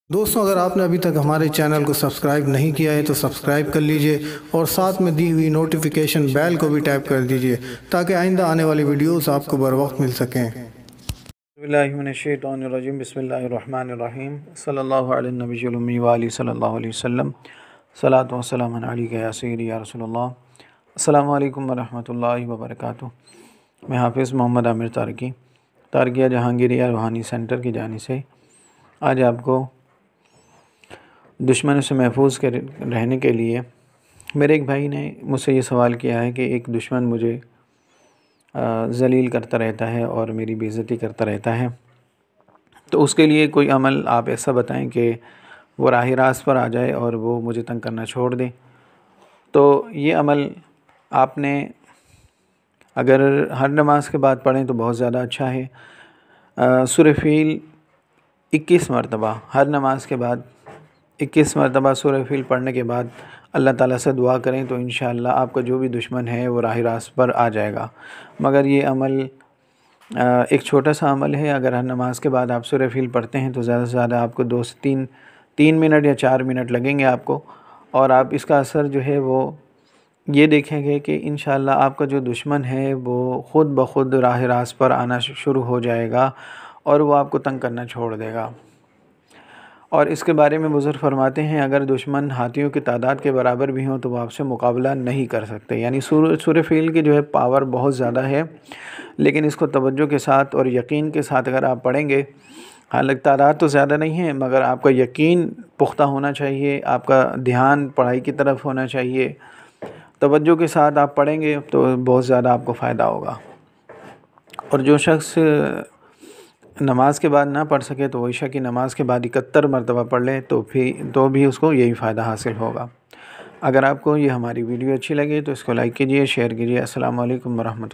दोस्तों, अगर आपने अभी तक हमारे चैनल को सब्सक्राइब नहीं किया है तो सब्सक्राइब कर लीजिए और साथ में दी हुई नोटिफिकेशन बेल को भी टैप कर दीजिए ताकि आइंदा आने वाली वीडियोस आपको बर वक्त मिल सकें। बिस्मिल्लाहिर्रहमानिर्रहीम बिस्मिल्लाहिर्रहमानिर्रहीम सल्लल्लाहु अलैहि नबिय्युल उम्मी व आलिहि सल्लल्लाहु अलैहि वसल्लम सलातु व सलाम अलैका या सय्यदी या रसूलल्लाह। अस्सलामु अलैकुम व रहमतुल्लाहि व बरकातुहू। मैं हाफ़िज़ मोहम्मद आमिर तारकिया जहांगीरिया रूहानी सेंटर की जानिब से आज आपको दुश्मनों से महफूज के रहने के लिए मेरे एक भाई ने मुझसे ये सवाल किया है कि एक दुश्मन मुझे ज़लील करता रहता है और मेरी बेइज़्ज़ती करता रहता है, तो उसके लिए कोई अमल आप ऐसा बताएं कि वो राह रास्त पर आ जाए और वो मुझे तंग करना छोड़ दे। तो ये अमल आपने अगर हर नमाज के बाद पढ़ें तो बहुत ज़्यादा अच्छा है। सूरह फ़ील 21 मरतबा हर नमाज के बाद 21 मरतबा सूरह फ़ील पढ़ने के बाद अल्लाह ताला से दुआ करें तो इंशाअल्लाह आपका जो भी दुश्मन है वो राह रास्त पर आ जाएगा। मगर ये अमल एक छोटा सा अमल है। अगर हर नमाज के बाद आप सूरह फ़ील पढ़ते हैं तो ज़्यादा से ज़्यादा आपको 2 से 3 मिनट या 4 मिनट लगेंगे आपको, और आप इसका असर जो है वो ये देखेंगे कि इंशाअल्लाह आपका जो दुश्मन है वो ख़ुद ब खुद राह रास्त पर आना शुरू हो जाएगा और वो आपको तंग करना छोड़ देगा। और इसके बारे में बुज़ुर्ग फरमाते हैं, अगर दुश्मन हाथियों की तादाद के बराबर भी हों तो वो आपसे मुकाबला नहीं कर सकते। यानी सूरह फ़ील की जो है पावर बहुत ध्यादा है, लेकिन इसको तवज्जो के साथ और यकीन के साथ अगर आप पढ़ेंगे, हालांकि तादाद तो ज़्यादा नहीं है मगर आपका यकीन पुख्ता होना चाहिए, आपका ध्यान पढ़ाई की तरफ होना चाहिए, तवज्जो के साथ आप पढ़ेंगे तो बहुत ज़्यादा आपको फ़ायदा होगा। और जो शख्स नमाज के बाद ना पढ़ सके तो ईशा की नमाज़ के बाद 71 मरतबा पढ़ ले तो भी उसको यही फ़ायदा हासिल होगा। अगर आपको ये हमारी वीडियो अच्छी लगे तो इसको लाइक कीजिए, शेयर कीजिए। अस्सलामु अलैकुम व रहमतुल्लाह।